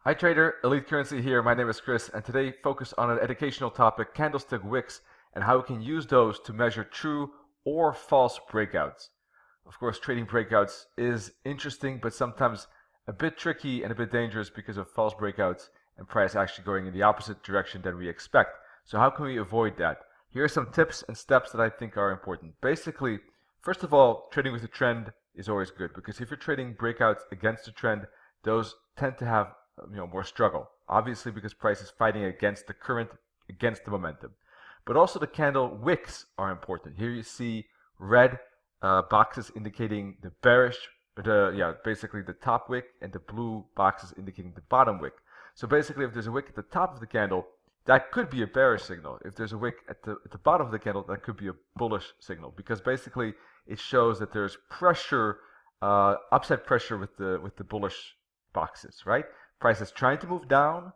Hi trader, Elite Currency here. My name is Chris, and today focus on an educational topic, candlestick wicks, and how we can use those to measure true or false breakouts. Of course, trading breakouts is interesting, but sometimes a bit tricky and a bit dangerous because of false breakouts and price actually going in the opposite direction than we expect. So how can we avoid that? Here are some tips and steps that I think are important. Basically, first of all, trading with the trend is always good because if you're trading breakouts against the trend, those tend to have more struggle, obviously because price is fighting against the current, against the momentum. But also the candle wicks are important. Here you see red boxes indicating the bearish, basically the top wick, and the blue boxes indicating the bottom wick. So basically, if there's a wick at the top of the candle, that could be a bearish signal. If there's a wick at the bottom of the candle, that could be a bullish signal, because basically it shows that there's pressure, upside pressure with the bullish boxes, right? Price is trying to move down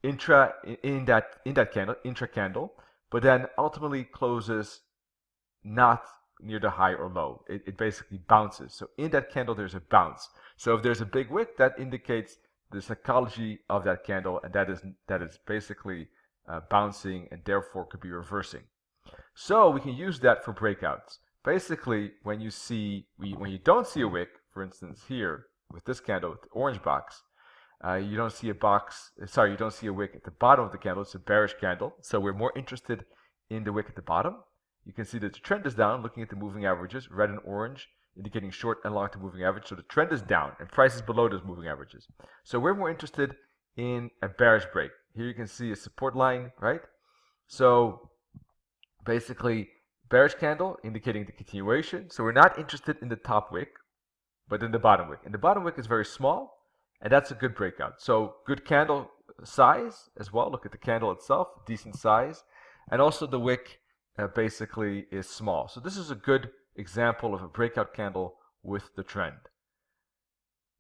in that candle, intra candle, but then ultimately closes not near the high or low. It basically bounces. So in that candle there's a bounce. So if there's a big wick, that indicates the psychology of that candle, and that is basically bouncing and therefore could be reversing. So we can use that for breakouts. Basically, when you don't see a wick, for instance here with this candle with the orange box, you don't see a wick at the bottom of the candle. It's a bearish candle, so we're more interested in the wick at the bottom. You can see that the trend is down, looking at the moving averages, red and orange, indicating short and long term moving average. So the trend is down, and price is below those moving averages. So we're more interested in a bearish break. Here you can see a support line, right? So basically, bearish candle indicating the continuation. So we're not interested in the top wick, but in the bottom wick. And the bottom wick is very small, and that's a good breakout. So good candle size as well. Look at the candle itself, decent size. And also the wick basically is small. So this is a good example of a breakout candle with the trend.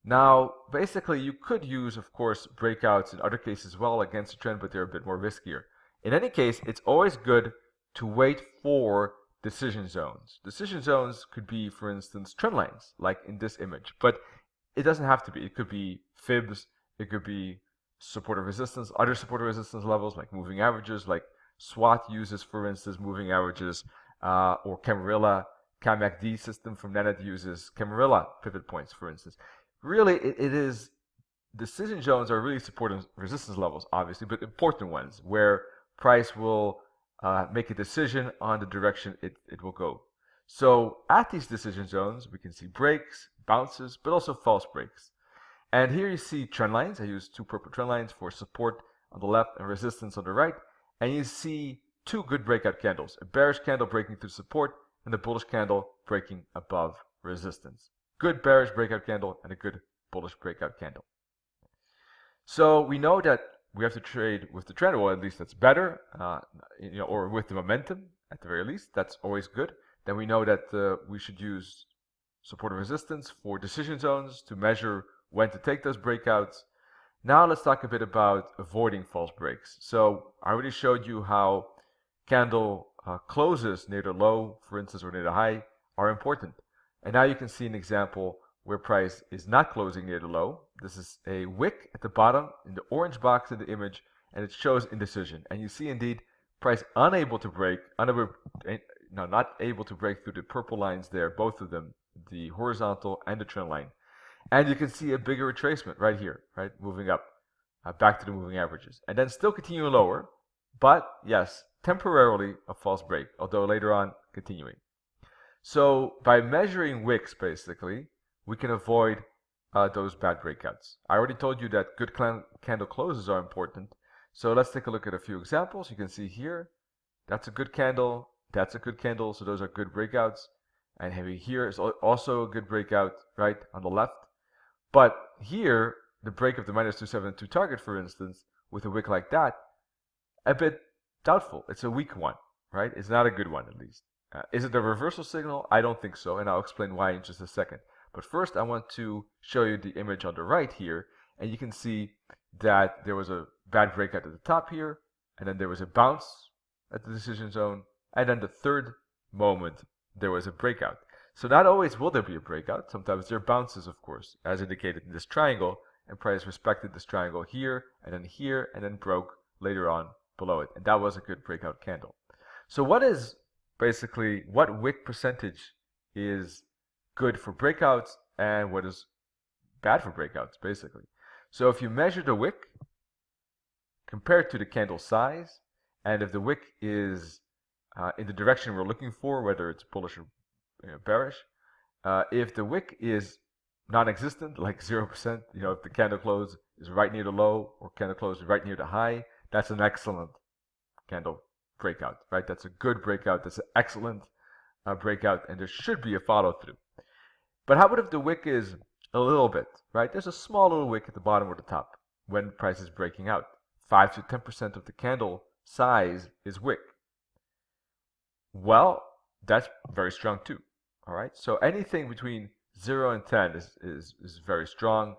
Now, basically you could use, of course, breakouts in other cases as well against the trend, but they're a bit more riskier. In any case, it's always good to wait for decision zones. Decision zones could be, for instance, trend lines, like in this image. But it doesn't have to be. It could be fibs, it could be support or resistance, other support or resistance levels like moving averages, like SWOT uses, for instance, moving averages, or Camarilla, CAMACD system from Nenet uses Camarilla pivot points, for instance. Really, it is, decision zones are really support and resistance levels, obviously, but important ones where price will make a decision on the direction it will go. So at these decision zones, we can see breaks, bounces, but also false breaks. And here you see trend lines. I use two purple trend lines for support on the left and resistance on the right. And you see two good breakout candles, a bearish candle breaking through support and a bullish candle breaking above resistance. Good bearish breakout candle and a good bullish breakout candle. So we know that we have to trade with the trend, or at least that's better, or with the momentum at the very least. That's always good. Then we know that we should use support and resistance for decision zones to measure when to take those breakouts. Now let's talk a bit about avoiding false breaks. So I already showed you how candle closes near the low, for instance, or near the high are important. And now you can see an example where price is not closing near the low. This is a wick at the bottom in the orange box in the image, and it shows indecision. And you see indeed price unable to break, not able to break through the purple lines there, both of them, the horizontal and the trend line. And you can see a bigger retracement right here, right, moving up, back to the moving averages. And then still continuing lower, but yes, temporarily a false break, although later on continuing. So by measuring wicks, basically, we can avoid those bad breakouts. I already told you that good candle closes are important. So let's take a look at a few examples. You can see here, that's a good candle, that's a good candle, so those are good breakouts. And here is also a good breakout, right, on the left. But here, the break of the minus 272 target, for instance, with a wick like that, a bit doubtful. It's a weak one, right? It's not a good one, at least. Is it a reversal signal? I don't think so, and I'll explain why in just a second. But first, I want to show you the image on the right here, and you can see that there was a bad breakout at the top here, and then there was a bounce at the decision zone, and then the third moment, there was a breakout. So not always will there be a breakout. Sometimes there are bounces, of course, as indicated in this triangle, and price respected this triangle here, and then broke later on below it. And that was a good breakout candle. So what wick percentage is good for breakouts and what is bad for breakouts, basically. So if you measure the wick compared to the candle size, and if the wick is in the direction we're looking for, whether it's bullish or bearish, if the wick is non-existent, like 0%, if the candle close is right near the low or candle close is right near the high, that's an excellent candle breakout, right? That's a good breakout. That's an excellent breakout, and there should be a follow through. But how about if the wick is a little bit, right? There's a small little wick at the bottom or the top when price is breaking out. 5 to 10% of the candle size is wick. Well, that's very strong too. All right. So anything between 0 and 10 is very strong,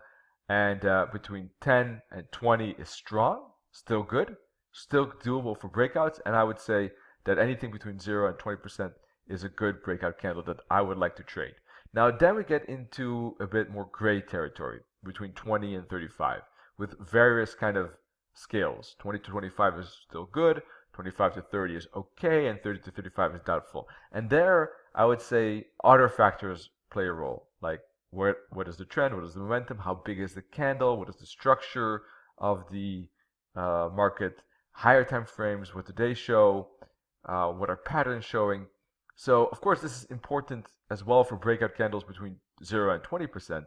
and between 10 and 20 is strong, still good, still doable for breakouts. And I would say that anything between 0 and 20% is a good breakout candle that I would like to trade. Now then we get into a bit more gray territory between 20 and 35 with various kind of scales. 20 to 25 is still good, 25 to 30 is okay, and 30 to 35 is doubtful. And there I would say other factors play a role, like what is the trend, what is the momentum, how big is the candle, what is the structure of the market, higher time frames, what do they show, what are patterns showing. So of course this is important as well for breakout candles between 0 and 20%,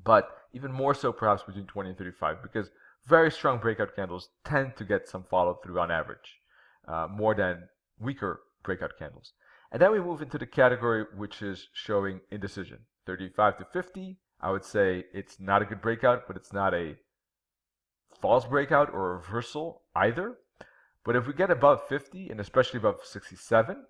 but even more so perhaps between 20 and 35, because very strong breakout candles tend to get some follow through on average, more than weaker breakout candles. And then we move into the category which is showing indecision. 35 to 50, I would say it's not a good breakout, but it's not a false breakout or a reversal either. But if we get above 50, and especially above 67,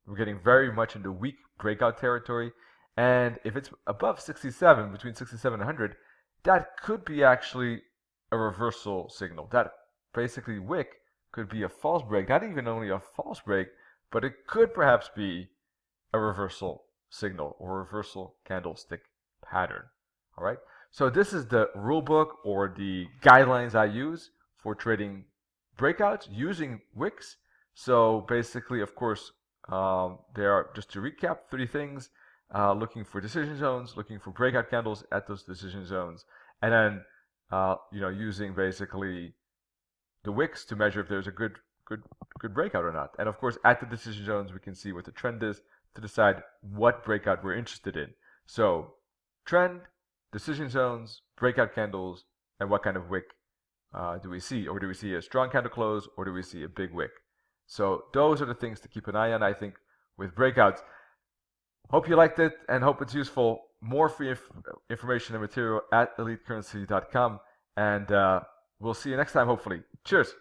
we're getting very much into weak breakout territory. And if it's above 67, between 67 and 100, that could be actually a reversal signal. That basically wick could be a false break, not even only a false break, but it could perhaps be a reversal signal or reversal candlestick pattern. All right. So this is the rule book or the guidelines I use for trading breakouts using wicks. So basically, of course, there are, just to recap, 3 things: looking for decision zones, looking for breakout candles at those decision zones, and then using basically the wicks to measure if there's a good breakout or not. And of course, at the decision zones, we can see what the trend is to decide what breakout we're interested in. So trend, decision zones, breakout candles, and what kind of wick do we see? Or do we see a strong candle close, or do we see a big wick? So those are the things to keep an eye on, I think, with breakouts. Hope you liked it and hope it's useful. More free information and material at elitecurrency.com, and we'll see you next time, hopefully. Cheers.